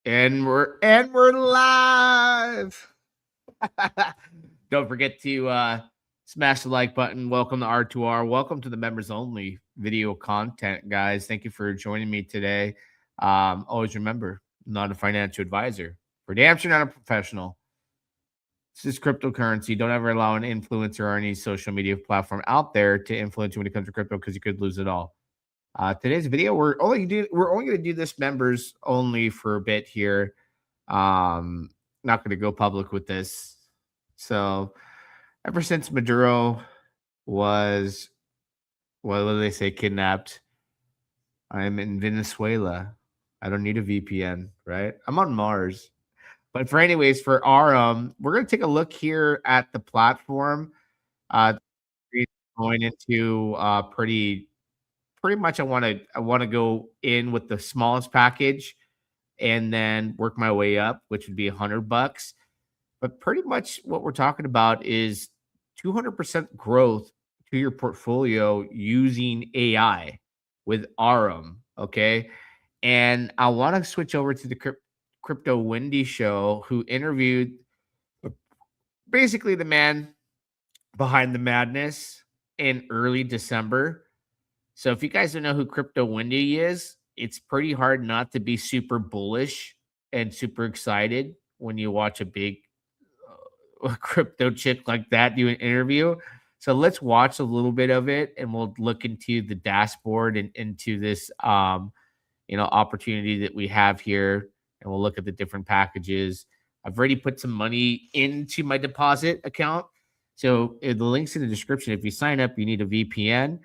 And we're live. Don't forget to smash the like button. Welcome to R2R. Welcome to the members only video content, guys. Thank you for joining me today. Always remember, I'm not a financial advisor. For damn sure not a professional. This is cryptocurrency. Don't ever allow an influencer or any social media platform out there to influence you when it comes to crypto because you could lose it all. Today's video, we're only going to do this members only for a bit here. Not going to go public with this. So, ever since Maduro was, what do they say, kidnapped, I'm in Venezuela. I don't need a VPN, right? I'm on Mars. But for Aurum, we're going to take a look here at the platform. Uh, going into pretty much I want to go in with the smallest package and then work my way up, which would be $100. But pretty much what we're talking about is 200% growth to your portfolio using AI with Aurum. Okay. And I want to switch over to the Crypto Wendy show, who interviewed basically the man behind the madness in early December. So if you guys don't know who Crypto Wendy is, it's pretty hard not to be super bullish and super excited when you watch a big crypto chick like that do an interview. So let's watch a little bit of it and we'll look into the dashboard and into this opportunity that we have here, and we'll look at the different packages. I've already put some money into my deposit account. So the link's in the description. If you sign up, you need a VPN.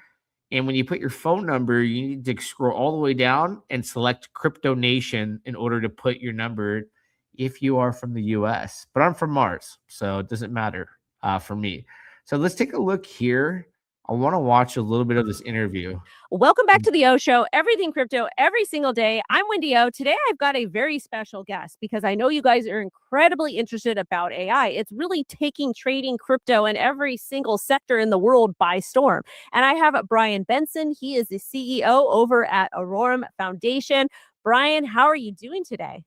And when you put your phone number, you need to scroll all the way down and select Crypto Nation in order to put your number if you are from the US. But I'm from Mars, so it doesn't matter for me. So let's take a look here. I want to watch a little bit of this interview. Welcome back to the O Show, everything crypto every single day. I'm Wendy O. Today I've got a very special guest because I know you guys are incredibly interested about AI. It's really taking trading crypto and every single sector in the world by storm. And I have Brian Benson. He is the CEO over at Aurum Foundation. Brian, how are you doing today?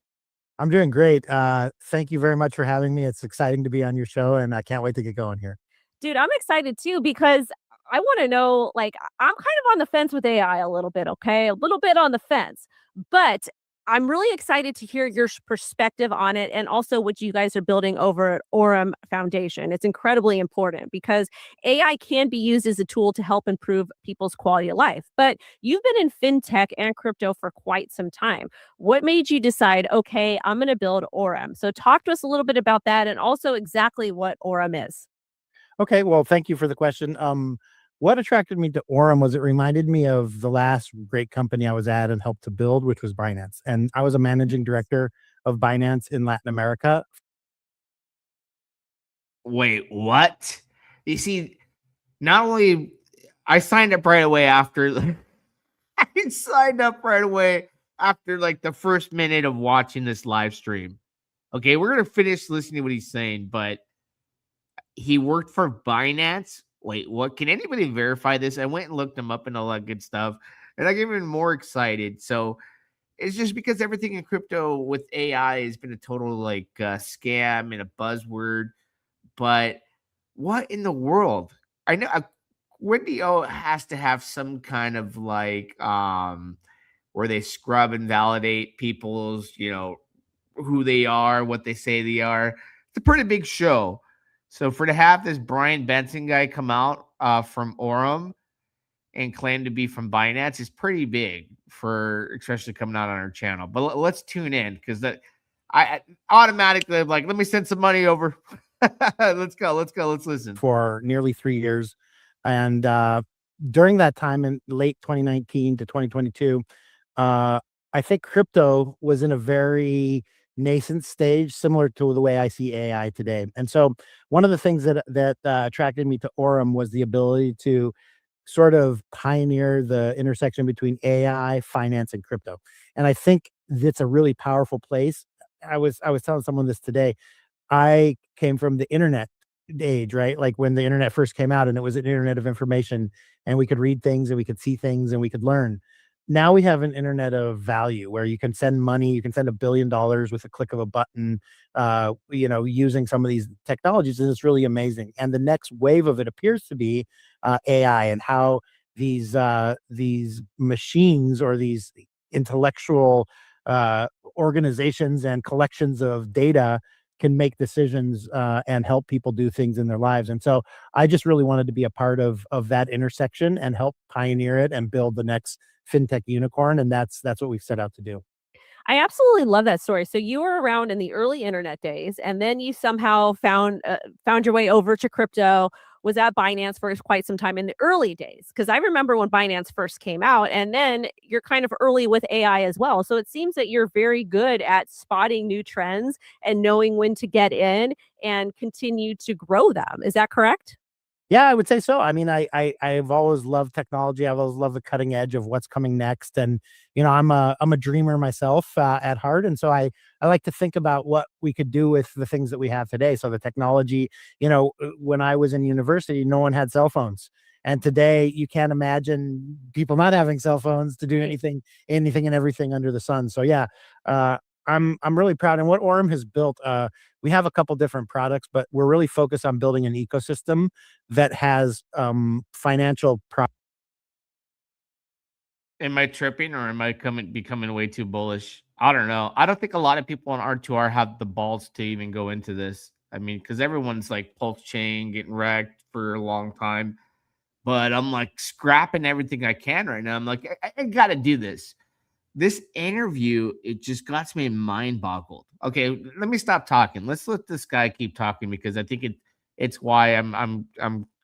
I'm doing great. Thank you very much for having me. It's exciting to be on your show, and I can't wait to get going here. Dude, I'm excited too because I want to know, like, I'm kind of on the fence with AI a little bit, okay? A little bit on the fence, but I'm really excited to hear your perspective on it and also what you guys are building over at Aurum Foundation. It's incredibly important because AI can be used as a tool to help improve people's quality of life. But you've been in fintech and crypto for quite some time. What made you decide, okay, I'm going to build Aurum? So talk to us a little bit about that and also exactly what Aurum is. Okay, well, thank you for the question. What attracted me to Aurum was it reminded me of the last great company I was at and helped to build, which was Binance. And I was a managing director of Binance in Latin America. Wait, what? You see, not only I signed up right away after I signed up right away after like the first minute of watching this live stream. Okay, we're gonna finish listening to what he's saying, but he worked for Binance. Wait, what? Can anybody verify this? I went and looked him up and all that good stuff, and I get even more excited. So it's just because everything in crypto with AI has been a total like scam and a buzzword. But what in the world? I know Wendy O has to have some kind of like where they scrub and validate people's, who they are, what they say they are. It's a pretty big show. So for to have this Brian Benson guy come out from Aurum and claim to be from Binance is pretty big for especially coming out on our channel. But let's tune in because that I automatically am like, let me send some money over. Let's go. Let's listen. For nearly 3 years. And during that time in late 2019 to 2022, I think crypto was in a very nascent stage, similar to the way I see AI today. And so one of the things that attracted me to Aurum was the ability to sort of pioneer the intersection between AI, finance, and crypto. And I think that's a really powerful place. I was telling someone this today. I came from the internet age, right? Like when the internet first came out and it was an internet of information and we could read things and we could see things and we could learn. now we have an internet of value where you can send money, you can send $1 billion with a click of a button, using some of these technologies, and it's really amazing. And the next wave of it appears to be AI, and how these machines, or these intellectual organizations and collections of data, can make decisions and help people do things in their lives. And so I just really wanted to be a part of that intersection and help pioneer it and build the next fintech unicorn. And that's what we've set out to do. I absolutely love that story. So you were around in the early internet days, and then you somehow found your way over to crypto. Was at Binance for quite some time in the early days, because I remember when Binance first came out, and then you're kind of early with AI as well. So it seems that you're very good at spotting new trends and knowing when to get in and continue to grow them. Is that correct? Yeah, I would say so. I mean, I've always loved technology. I've always loved the cutting edge of what's coming next, and I'm a dreamer myself at heart, and so I like to think about what we could do with the things that we have today. So the technology, when I was in university, no one had cell phones, and today you can't imagine people not having cell phones to do Right. anything and everything under the sun. So yeah, uh, I'm really proud, and what Aurum has built. We have a couple different products, but we're really focused on building an ecosystem that has financial Am I tripping or am I becoming way too bullish? I don't know. I don't think a lot of people on R2R have the balls to even go into this. I mean, because everyone's like pulse chain getting wrecked for a long time. But I'm like scrapping everything I can right now. I'm like, I got to do this. This interview, it just got me mind boggled. Okay, let me stop talking. Let's let this guy keep talking, because I think it's why I'm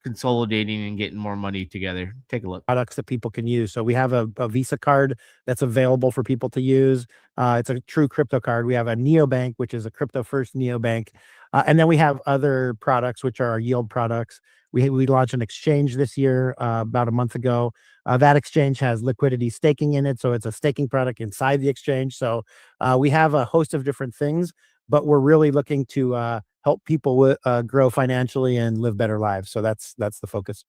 consolidating and getting more money together. Take a look. products that people can use. So we have a Visa card that's available for people to use. It's a true crypto card. We have a neobank, which is a crypto first neobank, and then we have other products, which are our yield products. We launched an exchange this year, about a month ago. That exchange has liquidity staking in it, so it's a staking product inside the exchange. So we have a host of different things, but we're really looking to help people grow financially and live better lives. So that's the focus.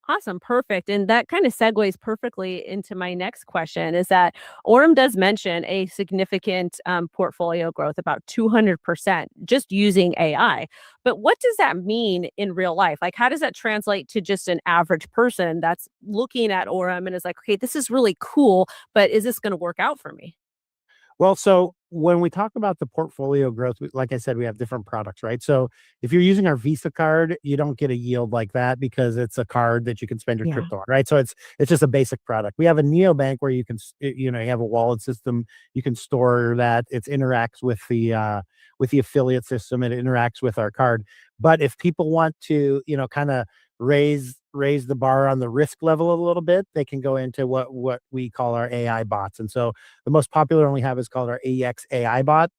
Awesome, perfect. And that kind of segues perfectly into my next question, is that Orem does mention a significant portfolio growth, about 200%, just using AI. But what does that mean in real life? Like, how does that translate to just an average person that's looking at Orem and is like, okay, this is really cool, but is this going to work out for me? Well, so when we talk about the portfolio growth, like I said, we have different products, right? So if you're using our Visa card, you don't get a yield like that because it's a card that you can spend your Yeah. crypto on, right? So it's just a basic product. We have a neobank where you can, you have a wallet system, you can store that. It interacts with the affiliate system, it interacts with our card. But if people want to, kind of raise the bar on the risk level a little bit, they can go into what we call our AI bots. And so the most popular one we have is called our AEX AI bot.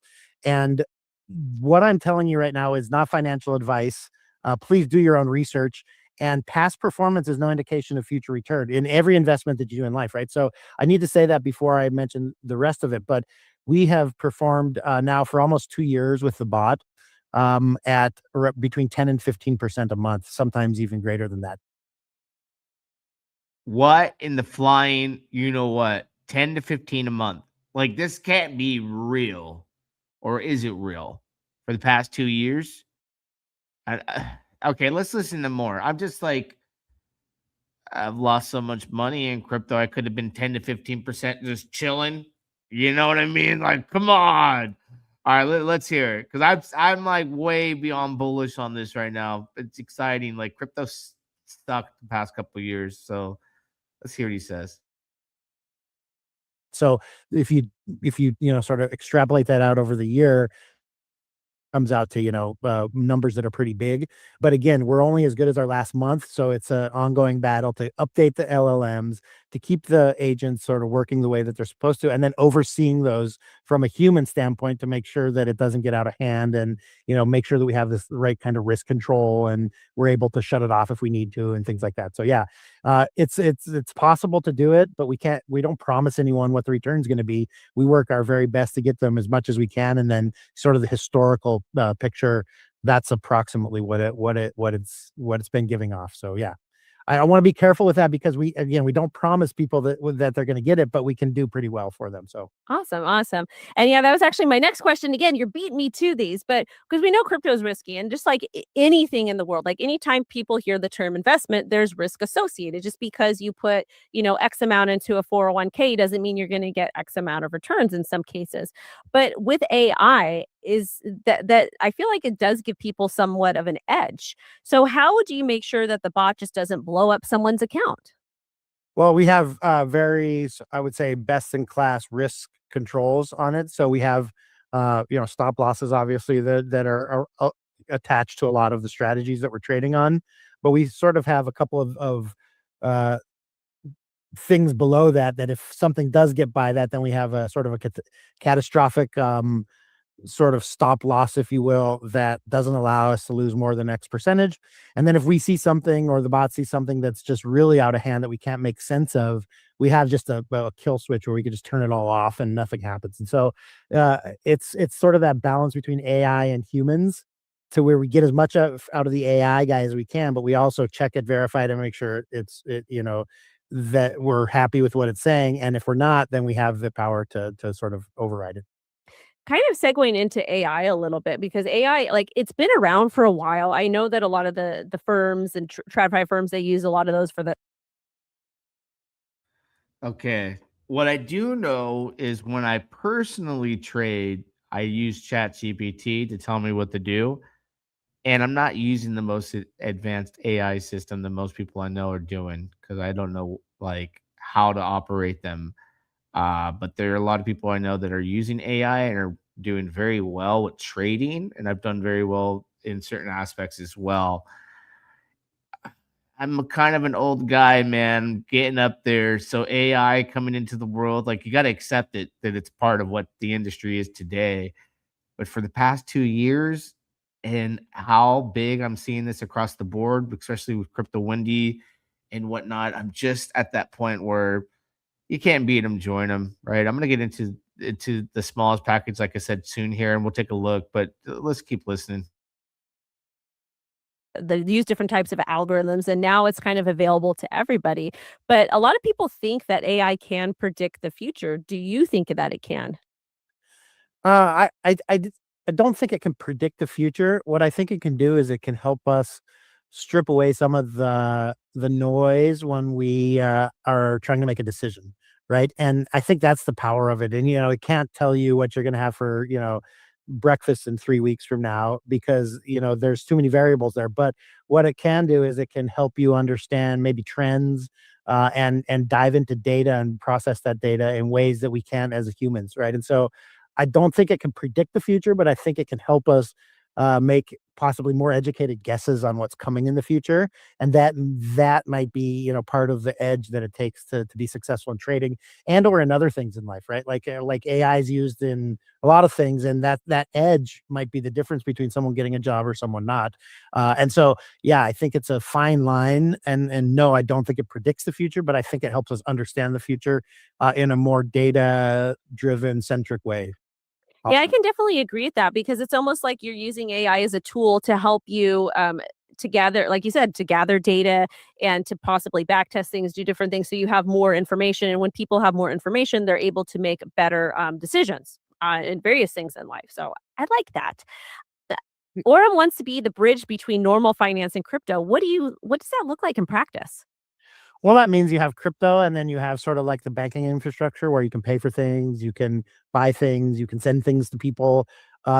And what I'm telling you right now is not financial advice. Please do your own research. And past performance is no indication of future return in every investment that you do in life, right? So I need to say that before I mention the rest of it. But we have performed now for almost 2 years with the bot, between 10 and 15% a month, sometimes even greater than that. What in the flying, you know what, 10 to 15 a month? Like, this can't be real. Or is it real? For the past 2 years? Okay, let's listen to more. I'm just like, I've lost so much money in crypto. I could have been 10 to 15% just chilling. You know what I mean? Like, come on. All right, let's hear it. Because I'm like way beyond bullish on this right now. It's exciting. Like, crypto stuck the past couple of years. So let's hear what he says. So if you sort of extrapolate that out over the year, comes out to numbers that are pretty big. But again, we're only as good as our last month, so it's an ongoing battle to update the LLMs, to keep the agents sort of working the way that they're supposed to, and then overseeing those from a human standpoint to make sure that it doesn't get out of hand, and make sure that we have this right kind of risk control, and we're able to shut it off if we need to, and things like that. So yeah, it's possible to do it, but we don't promise anyone what the return is going to be. We work our very best to get them as much as we can, and then sort of the historical picture, that's approximately what it's been giving off. So yeah, I want to be careful with that because we don't promise people that they're going to get it, but we can do pretty well for them. So Awesome, awesome. And yeah, that was actually my next question. Again, you're beating me to these, but because we know crypto is risky, and just like anything in the world, like anytime people hear the term investment, there's risk associated. Just because you put, X amount into a 401k doesn't mean you're going to get X amount of returns in some cases. But with AI, is that I feel like it does give people somewhat of an edge. So how do you make sure that the bot just doesn't blow up someone's account? well, we have I would say, best in class risk controls on it. So we have stop losses, obviously, that are attached to a lot of the strategies that we're trading on. But we sort of have a couple of uh, things below that if something does get by that, then we have a sort of a catastrophic sort of stop loss, if you will, that doesn't allow us to lose more than X percentage. And then if we see something or the bot sees something that's just really out of hand that we can't make sense of, we have just a kill switch where we can just turn it all off and nothing happens. And so it's sort of that balance between AI and humans, to where we get as much out of the AI guy as we can, but we also check it, verify it, and make sure that we're happy with what it's saying. And if we're not, then we have the power to sort of override it. Kind of segueing into AI a little bit, because AI, like, it's been around for a while. I know that a lot of the firms and TradFi firms, they use a lot of those for the Okay. What I do know is when I personally trade, I use ChatGPT to tell me what to do. And I'm not using the most advanced AI system that most people I know are doing because I don't know like how to operate them. But there are a lot of people I know that are using AI and are doing very well with trading, and I've done very well in certain aspects as well. I'm a kind of an old guy, man, getting up there. So AI coming into the world, like you got to accept it that it's part of what the industry is today. But for the past 2 years, and how big I'm seeing this across the board, especially with crypto Wendy and whatnot, I'm just at that point where you can't beat them, join them, right? I'm gonna get into the smallest package, like I said, soon here, and we'll take a look. But let's keep listening. they use different types of algorithms, and now it's kind of available to everybody. But a lot of people think that AI can predict the future. Do you think that it can? I don't think it can predict the future. What I think it can do is it can help us strip away some of the noise when we are trying to make a decision, right? And I think that's the power of it. And it can't tell you what you're going to have for breakfast in 3 weeks from now, because there's too many variables there. But what it can do is it can help you understand maybe trends, and dive into data and process that data in ways that we can't as humans, right? And so I don't think it can predict the future, but I think it can help us make possibly more educated guesses on what's coming in the future, and that might be part of the edge that it takes to be successful in trading and or in other things in life, right? Like AI is used in a lot of things, and that edge might be the difference between someone getting a job or someone not. And so, yeah, I think it's a fine line, and no, I don't think it predicts the future, but I think it helps us understand the future in a more data driven centric way. Yeah, I can definitely agree with that, because it's almost like you're using AI as a tool to help you to gather, like you said, to gather data and to possibly backtest things, do different things, so you have more information. And when people have more information, they're able to make better decisions in various things in life. So I like that. Uh, Aurum wants to be the bridge between normal finance and crypto. What does that look like in practice? Well, that means you have crypto, and then you have sort of like the banking infrastructure where you can pay for things, you can buy things, you can send things to people.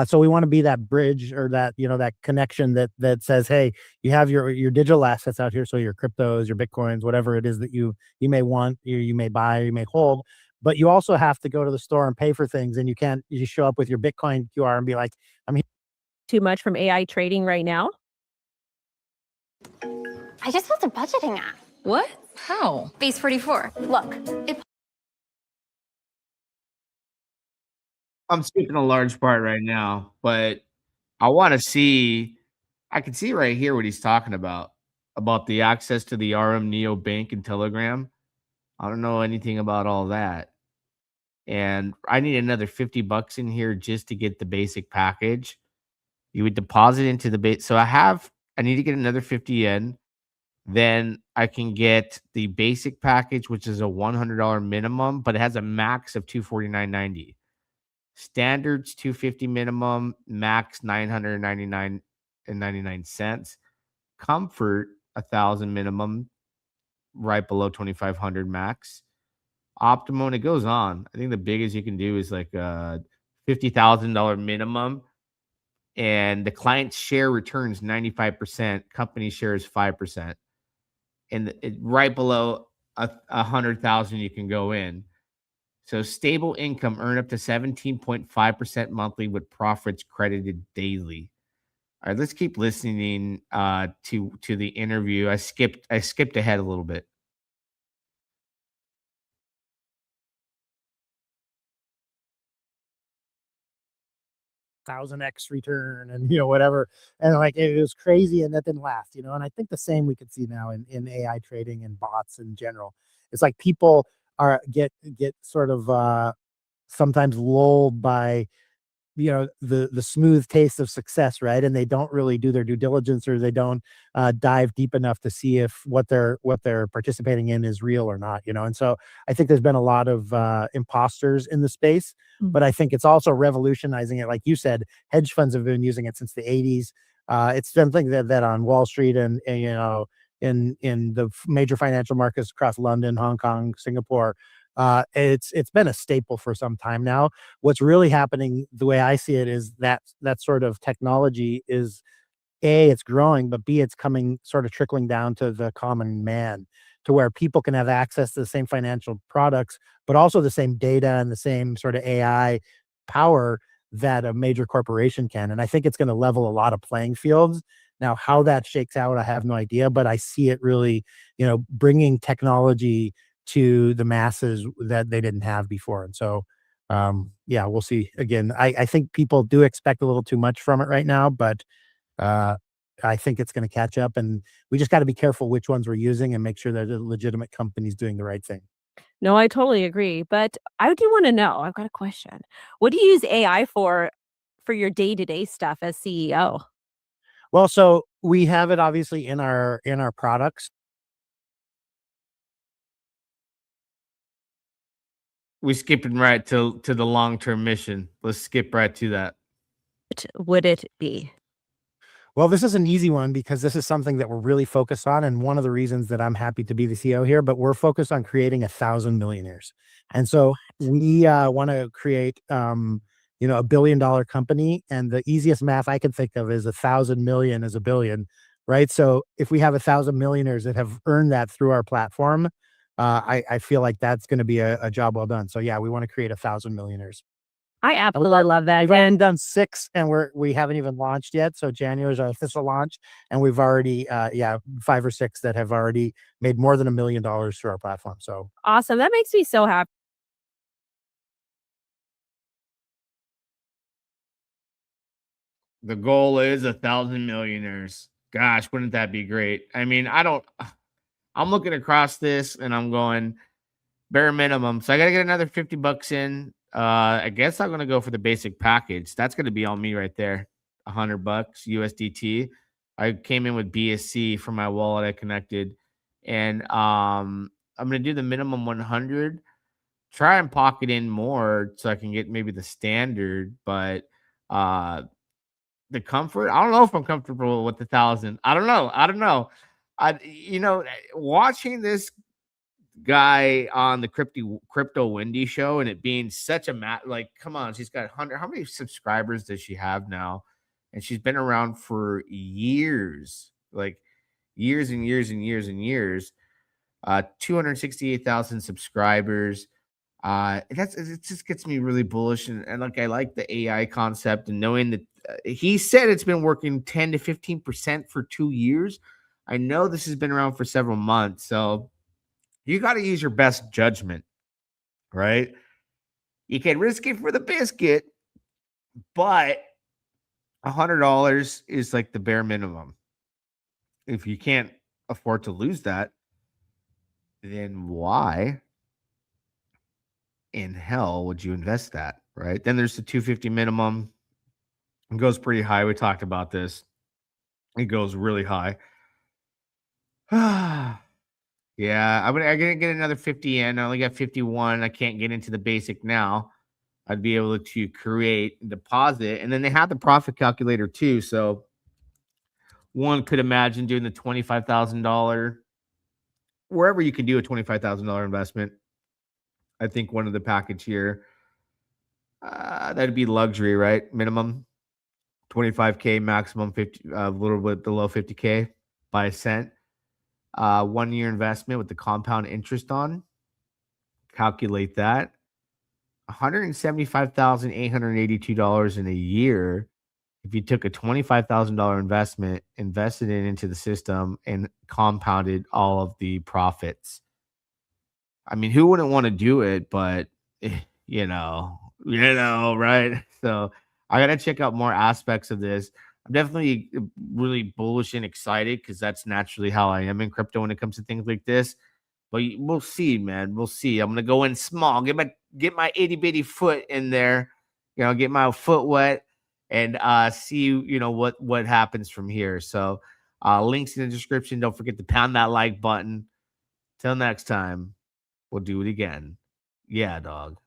So we want to be that bridge, or that connection that says, hey, you have your digital assets out here, so your cryptos, your bitcoins, whatever it is that you may want, you may buy, you may hold, but you also have to go to the store and pay for things, and you can't you show up with your Bitcoin QR and be like, I'm here. Too much from AI trading right now? I just built a budgeting app. What? How? Base 44. Look, it I'm skipping a large part right now, but I want to see. I can see right here what he's talking about the access to the RM Neo Bank and Telegram. I don't know anything about all that. And I need another $50 in here just to get the basic package. You would deposit into the base. So I need to get another 50 yen. Then I can get the basic package, which is a $100 minimum, but it has a max of $249.90. Standards $250 minimum, max $999.99. Comfort $1,000 minimum, right below 2,500 max. Optimum, and it goes on. I think the biggest you can do is like a $50,000 minimum, and the client's share returns 95%. Company share is 5%, and right below 100,000 you can go in. So stable income, earn up to 17.5% monthly with profits credited daily. All right, let's keep listening to the interview. I skipped ahead a little bit. 1000x return and whatever, and like it was crazy, and that didn't last. And I think the same we could see now in AI trading and bots in general. It's like people get sort of sometimes lulled by the smooth taste of success, right? And they don't really do their due diligence, or they don't dive deep enough to see if what they're participating in is real or not. And so I think there's been a lot of imposters in the space, but I think it's also revolutionizing it. Like you said, hedge funds have been using it since the 80s. It's something that on Wall Street and in the major financial markets across London, Hong Kong, Singapore, it's been a staple for some time now. What's really happening, the way I see it, is that sort of technology is A, it's growing, but B, it's coming sort of trickling down to the common man, to where people can have access to the same financial products, but also the same data and the same sort of AI power that a major corporation can. And I think it's going to level a lot of playing fields. Now, how that shakes out, I have no idea, but I see it really, bringing technology to the masses that they didn't have before. And so, yeah, we'll see. Again, I think people do expect a little too much from it right now, but I think it's going to catch up, and we just got to be careful which ones we're using and make sure that the legitimate company's doing the right thing. No, I totally agree. But I do want to know, I've got a question. What do you use AI for your day-to-day stuff as CEO? Well, so we have it obviously in our products. We skipping right to the long-term mission. Let's skip right to that. What would it be? Well, this is an easy one because this is something that we're really focused on, and one of the reasons that I'm happy to be the CEO here. But we're focused on creating 1,000 millionaires, and so we want to create, $1 billion company. And the easiest math I can think of is 1,000 million is a billion, right? So if we have 1,000 millionaires that have earned that through our platform, I feel like that's going to be a job well done. So yeah, we want to create 1,000 millionaires. I absolutely love that. We've only done 6, and we haven't even launched yet. So January is our official launch, and we've already 5 or 6 that have already made more than $1 million through our platform. So Awesome. That makes me so happy. The goal is 1,000 millionaires. Gosh, wouldn't that be great? I mean, I'm looking across this and I'm going bare minimum. So I got to get another $50 in. I guess I'm going to go for the basic package. That's going to be on me right there. $100 USDT. I came in with BSC from my wallet I connected, and I'm going to do the minimum 100. Try and pocket in more so I can get maybe the standard, but the comfort, I don't know if I'm comfortable with 1,000. I don't know. Watching this guy on the crypto Wendy show, and it being such a like, come on, she's got 100. How many subscribers does she have now? And she's been around for years, like years and years and years and years. 268,000 subscribers. It just gets me really bullish, and like, I like the AI concept, and knowing that he said it's been working 10 to 15% for 2 years. I know this has been around for several months, so you got to use your best judgment, right? You can risk it for the biscuit, but $100 is like the bare minimum. If you can't afford to lose that, then why in hell would you invest that, right? Then there's the 250 minimum. It goes pretty high. We talked about this. It goes really high. Yeah, I'm gonna get another 50 in. I only got 51. I can't get into the basic now. I'd be able to create and deposit, and then they have the profit calculator too. So one could imagine doing the $25,000 wherever you can do a $25,000 investment. I think one of the package here that'd be luxury, right? Minimum 25K, maximum 50, a little bit below 50K by a cent. 1 year investment with the compound interest on. Calculate that. $175,882 in a year. If you took a $25,000 investment, invested it into the system, and compounded all of the profits. I mean, who wouldn't want to do it? But right? So I gotta check out more aspects of this. I'm definitely really bullish and excited because that's naturally how I am in crypto when it comes to things like this. But we'll see, man. We'll see. I'm gonna go in small, get my itty bitty foot in there, get my foot wet, and see what happens from here. So links in the description. Don't forget to pound that like button. Till next time, we'll do it again. Yeah, dog.